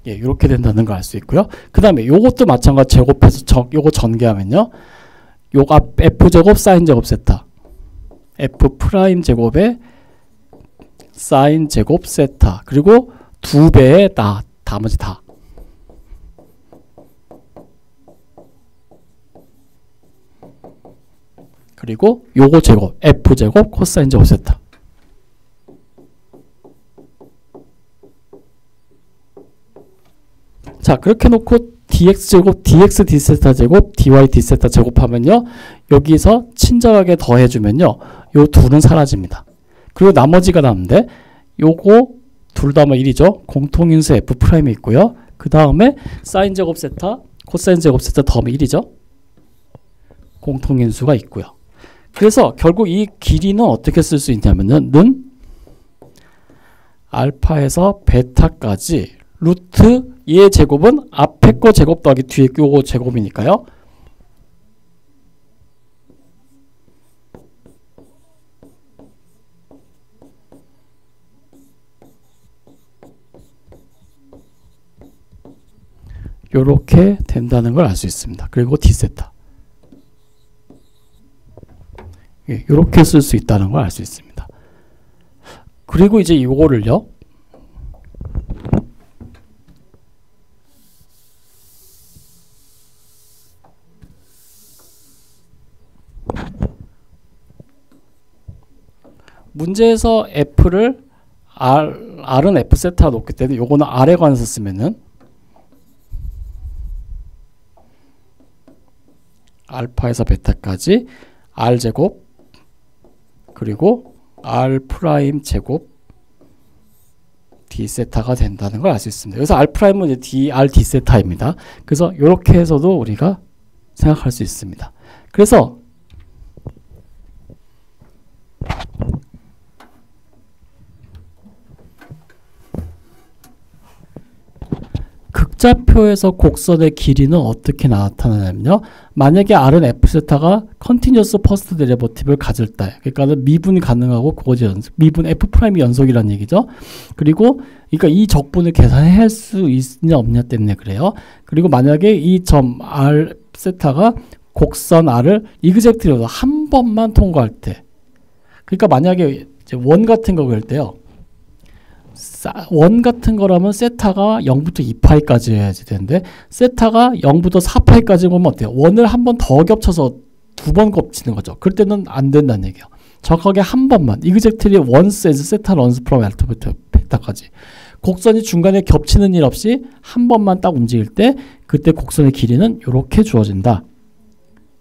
예, 이렇게 된다는 걸 알 수 있고요. 그 다음에 요것도 마찬가지 제곱해서 요거 전개하면요. 요거 f제곱 사인제곱 세타 f' 제곱에 사인제곱 세타 그리고 2배의 나머지 다. 그리고 요거 제곱 f제곱 코사인제곱 세타. 자, 그렇게 놓고 dx제곱 dx d세타 제곱 dy d세타 제곱하면요. 여기서 친절하게 더해주면요. 요 둘은 사라집니다. 그리고 나머지가 남는데 요거 둘 다 하면 1이죠. 공통인수 f'이 있고요. 그 다음에 사인 제곱 세타 코사인 제곱 세타 더하면 1이죠. 공통인수가 있고요. 그래서 결국 이 길이는 어떻게 쓸 수 있냐면은 는 알파에서 베타까지 루트 얘 제곱은 앞에 거 제곱 더하기 뒤에 거 제곱이니까요. 요렇게 된다는 걸 알 수 있습니다. 그리고 D세타. 예, 요렇게 쓸 수 있다는 걸 알 수 있습니다. 그리고 이제 요거를요. 문제에서 F를 R은 F 세타가 높기 때문에 요거는 R에 관해서 쓰면은 알파에서 베타까지 R 제곱 그리고 R 프라임 제곱 D 세타가 된다는 걸 알 수 있습니다. 그래서 R 프라임은 이제 D, R D 세타입니다. 그래서 이렇게 해서도 우리가 생각할 수 있습니다. 그래서 극좌표에서 곡선의 길이는 어떻게 나타나냐면요. 만약에 R은 F세타가 컨티뉴어스 퍼스트 데리버티브를 가질 때, 그러니까 미분이 가능하고 그거지 미분 F'이 연속이라는 얘기죠. 그리고 그러니까 이 적분을 계산해야 할 수 있냐 없냐 때문에 그래요. 그리고 만약에 이 점 R 세타가 곡선 R을 이그젝트리로 한 번만 통과할 때, 그러니까 만약에 이제 원 같은 거 그럴 때요. 원 같은 거라면 세타가 0부터 2파이까지 해야지 되는데 세타가 0부터 4파이까지 보면 어때요? 원을 한 번 더 겹쳐서 두 번 겹치는 거죠. 그럴 때는 안 된다는 얘기예요. 정확하게 한 번만 exactly once as 세타 runs from alpha 베타까지 곡선이 중간에 겹치는 일 없이 한 번만 딱 움직일 때 그때 곡선의 길이는 이렇게 주어진다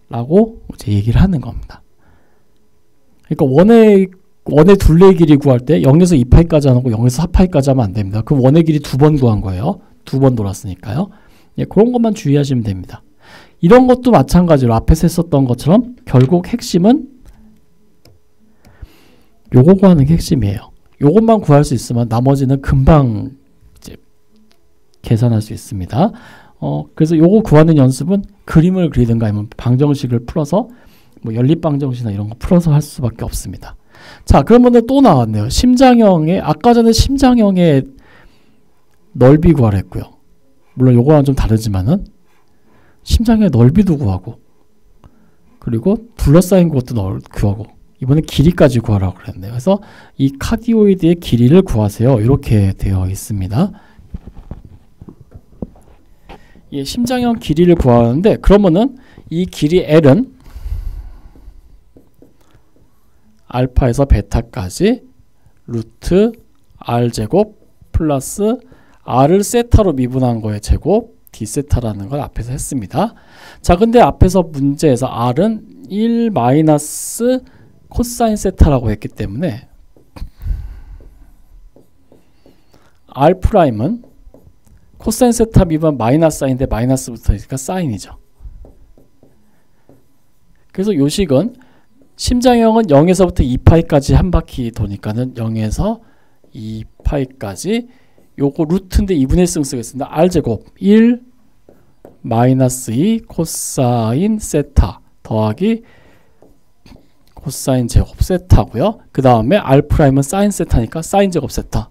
라고 이제 얘기를 하는 겁니다. 그러니까 원의 둘레의 길이 구할 때 0에서 2파이까지 안 하고 0에서 4파이까지 하면 안 됩니다. 그럼 원의 길이 두 번 구한 거예요. 두 번 돌았으니까요. 예, 그런 것만 주의하시면 됩니다. 이런 것도 마찬가지로 앞에서 했었던 것처럼 결국 핵심은 요거 구하는 게 핵심이에요. 요것만 구할 수 있으면 나머지는 금방 이제 계산할 수 있습니다. 그래서 요거 구하는 연습은 그림을 그리든가 아니면 방정식을 풀어서 뭐 연립방정식이나 이런 거 풀어서 할 수밖에 없습니다. 자, 그러면 또 나왔네요. 심장형의 아까 전에 심장형의 넓이 구하라 했고요. 물론 요거랑 좀 다르지만은 심장의 넓이도 구하고 그리고 둘러싸인 것도 구하고 이번에 길이까지 구하라고 그랬네요. 그래서 이 카디오이드의 길이를 구하세요. 이렇게 되어 있습니다. 예, 심장형 길이를 구하는데 그러면은 이 길이 L은 알파에서 베타까지 루트 R제곱 플러스 R을 세타로 미분한 거의 제곱 D세타라는 걸 앞에서 했습니다. 자, 근데 앞에서 문제에서 R은 1 마이너스 코사인 세타라고 했기 때문에 R 프라임은 코사인 세타 미분 마이너스 사인인데 마이너스 붙어있으니까 사인이죠. 그래서 요식은 심장형은 0에서부터 2파이까지 한 바퀴 도니까는 0에서 2파이까지 요거 루트인데 2분의 1승 쓰겠습니다. R제곱 1 마이너스 2 코사인 세타 더하기 코사인 제곱 세타고요. 그 다음에 R'은 사인 세타니까 사인 제곱 세타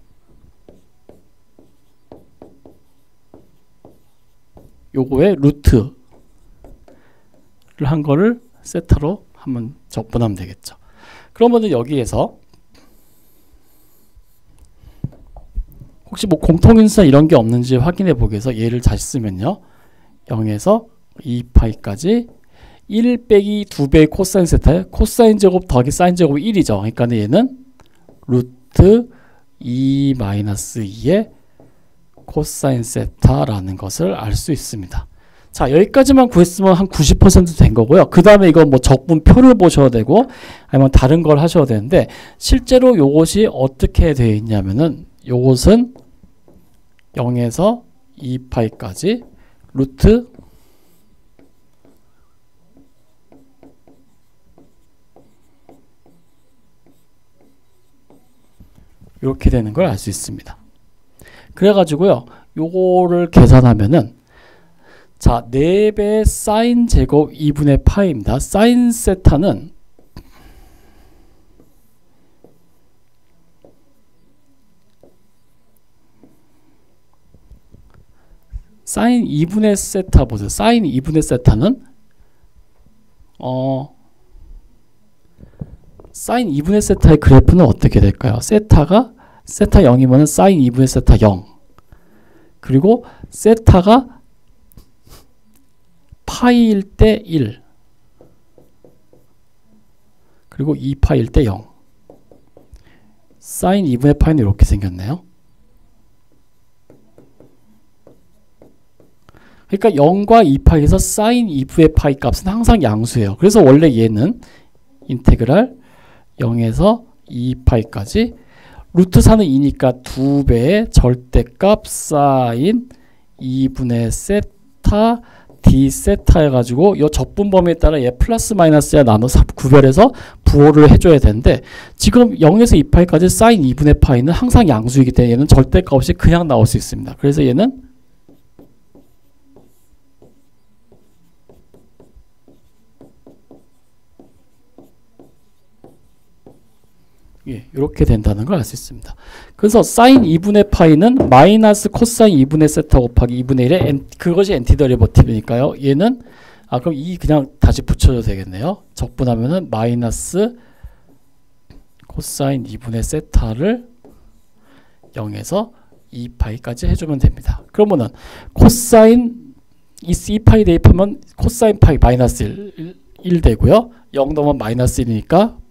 요거에 루트를 한 거를 세타로 한번 적분하면 되겠죠. 그러면은 여기에서 혹시 뭐 공통인수나 이런 게 없는지 확인해 보기 위해서 얘를 다시 쓰면요. 0에서 2파이까지 1 빼기 2배의 코사인 세타에 코사인 제곱 더하기 사인 제곱이 1이죠. 그러니까 얘는 루트 2 마이너스 2의 코사인 세타라는 것을 알 수 있습니다. 자, 여기까지만 구했으면 한 90% 된 거고요. 그 다음에 이건 뭐 적분표를 보셔야 되고 아니면 다른 걸 하셔야 되는데 실제로 요것이 어떻게 되어 있냐면은 요것은 0에서 2파이까지 루트 이렇게 되는 걸 알 수 있습니다. 그래가지고요. 요거를 계산하면은 자, 4배 사인 제곱 2분의 파이입니다. 사인 세타는 사인 2분의 세타 보세요. 사인 2분의 세타는 사인 2분의 세타의 그래프는 어떻게 될까요? 세타 0이면 사인 2분의 세타 0. 그리고 세타가 파이일 때 1. 그리고 2파이일 때 0. 사인 2분의 파이는 이렇게 생겼네요. 그러니까 0과 2파이에서 사인 2분의 파이 값은 항상 양수예요. 그래서 원래 얘는 인테그랄 0에서 2파이까지 루트 4는 2니까 2배의 절대값 사인 2분의 세타 d 세타 해가지고 이 적분 범위에 따라 얘 플러스 마이너스에 나눠서 구별해서 부호를 해줘야 되는데 지금 0에서 2파이까지 사인 2분의 파이는 항상 양수이기 때문에 얘는 절대값 없이 그냥 나올 수 있습니다. 그래서 얘는 이렇게 된다는 걸 알 수 있습니다. 그래서 사인 2분의 파이는 마이너스 코사인 2분의 세타 곱하기 2분의 1의 그것이 엔티더리버티브니까요. 얘는 그럼 그냥 다시 붙여줘도 되겠네요. 적분하면은 마이너스 코사인 2분의 세타를 0에서 2파이까지 해주면 됩니다. 그러면은 코사인 2파이 대입하면 코사인 파이 마이너스 1 되고요. 0 넣으면 마이너스 1이니까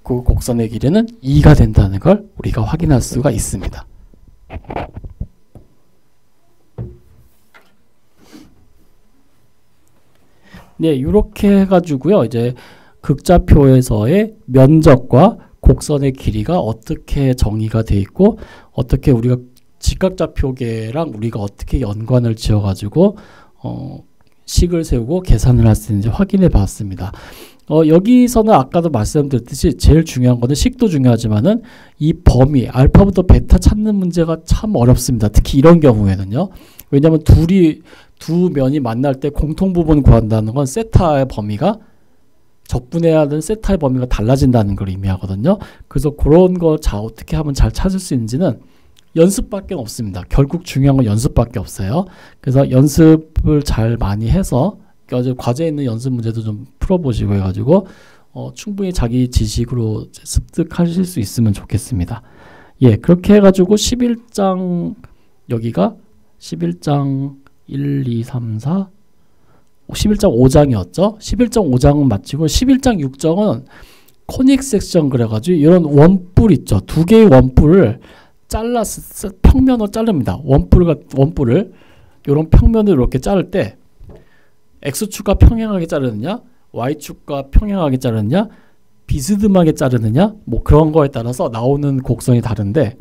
그 곡선의 길이는 2가 된다는 걸 우리가 확인할 수가 있습니다. 네, 이렇게 해가지고요. 이제 극좌표에서의 면적과 곡선의 길이가 어떻게 정의가 돼 있고 어떻게 우리가 직각좌표계랑 우리가 어떻게 연관을 지어가지고 식을 세우고 계산을 할 수 있는지 확인해 봤습니다. 여기서는 아까도 말씀드렸듯이 제일 중요한 거는 식도 중요하지만은 이 범위 알파부터 베타 찾는 문제가 참 어렵습니다. 특히 이런 경우에는요. 왜냐하면 두 면이 만날 때 공통 부분 구한다는 건 세타의 범위가 적분해야 하는 세타의 범위가 달라진다는 걸 의미하거든요. 그래서 그런 거 어떻게 하면 잘 찾을 수 있는지는 연습밖에 없습니다. 결국 중요한 건 연습밖에 없어요. 그래서 연습을 잘 많이 해서 과제에 있는 연습 문제도 좀 풀어보시고 해가지고 충분히 자기 지식으로 습득하실 수 있으면 좋겠습니다. 예, 그렇게 해가지고 11장 여기가 11장 1, 2, 3, 4 11장 5장이었죠. 11장 5장은 마치고 11장 6장은 코닉 섹션 그래가지고 이런 원뿔 있죠. 두 개의 원뿔을 잘라서 평면으로 자릅니다. 원뿔을 이런 평면을 이렇게 자를 때 X축과 평행하게 자르느냐 Y축과 평행하게 자르느냐 비스듬하게 자르느냐 뭐 그런 거에 따라서 나오는 곡선이 다른데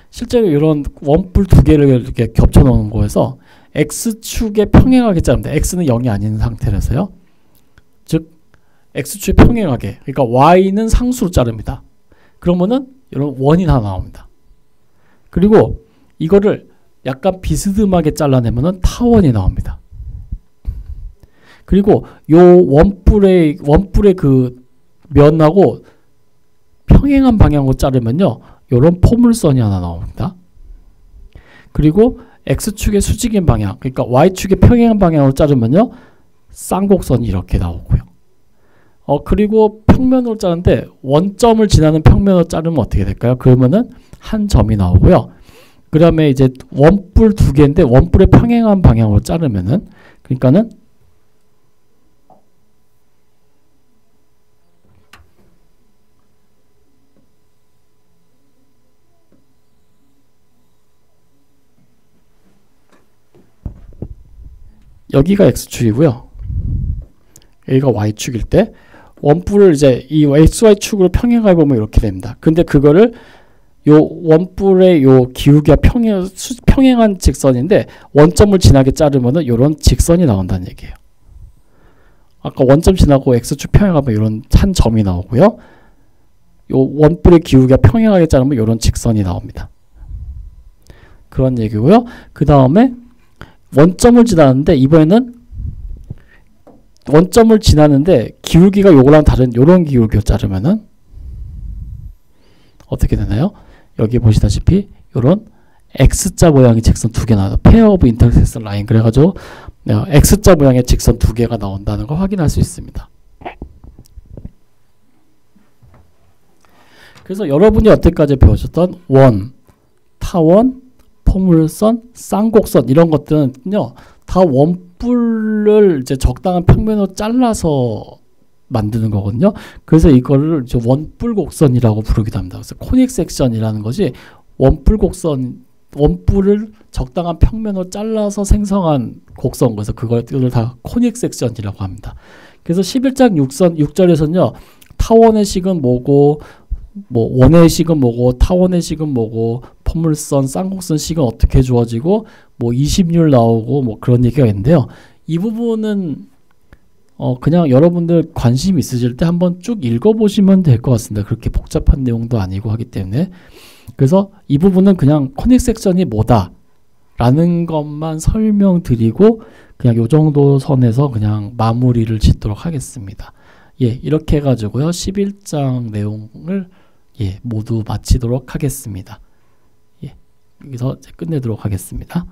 실제로 이런 원뿔 두 개를 이렇게 겹쳐 놓은 거에서 X축에 평행하게 자릅니다. X는 0이 아닌 상태라서요. 즉 X축에 평행하게 그러니까 Y는 상수로 자릅니다. 그러면은 이런 원이 하나 나옵니다. 그리고 이거를 약간 비스듬하게 잘라내면은 타원이 나옵니다. 그리고 요 원뿔의 그 면하고 평행한 방향으로 자르면요. 요런 포물선이 하나 나옵니다. 그리고 X축의 수직인 방향, 그러니까 Y축의 평행한 방향으로 자르면요. 쌍곡선이 이렇게 나오고요. 그리고 평면으로 자르는데 원점을 지나는 평면으로 자르면 어떻게 될까요? 그러면은 한 점이 나오고요. 그 다음에 이제 원뿔 두 개인데 원뿔의 평행한 방향으로 자르면은 그러니까는 여기가 X축이고요. 여기가 Y축일 때 원뿔을 이제 이 XY축으로 평행하게 보면 이렇게 됩니다. 근데 그거를 요 원뿔의 요 기울기가 평행한 직선인데 원점을 지나게 자르면은 요런 직선이 나온다는 얘기예요. 아까 원점 지나고 X축 평행하면 요런 한 점이 나오고요. 요 원뿔의 기울기가 평행하게 자르면 요런 직선이 나옵니다. 그런 얘기고요. 그 다음에 원점을 지나는데 이번에는 원점을 지나는데 기울기가 요거랑 다른 요런 기울기를 자르면은 어떻게 되나요? 여기 보시다시피 요런 X자 모양의 직선 두 개 나와. 페어 오브 인터섹션 라인. 그래가지고 X자 모양의 직선 두 개가 나온다는 걸 확인할 수 있습니다. 그래서 여러분이 여태까지 배우셨던 원, 타원, 포물선, 쌍곡선 이런 것들은요 다 원뿔을 이제 적당한 평면으로 잘라서 만드는 거거든요. 그래서 이거를 이제 원뿔곡선이라고 부르기도 합니다. 그래서 코닉 섹션이라는 것이 원뿔을 적당한 평면으로 잘라서 생성한 곡선. 그래서 그것들을 다 코닉 섹션이라고 합니다. 그래서 11장 6절에서는요 타원의 식은 뭐고 뭐 원의 식은 뭐고 타원의 식은 뭐고 포물선 쌍곡선 식은 어떻게 주어지고 뭐 20률 나오고 뭐 그런 얘기가 있는데요. 이 부분은 그냥 여러분들 관심 있으실 때 한번 쭉 읽어보시면 될 것 같습니다. 그렇게 복잡한 내용도 아니고 하기 때문에. 그래서 이 부분은 그냥 코닉 섹션이 뭐다 라는 것만 설명드리고 그냥 요 정도 선에서 그냥 마무리를 짓도록 하겠습니다. 예, 이렇게 해가지고요 11장 내용을 모두 마치도록 하겠습니다. 예, 여기서 끝내도록 하겠습니다.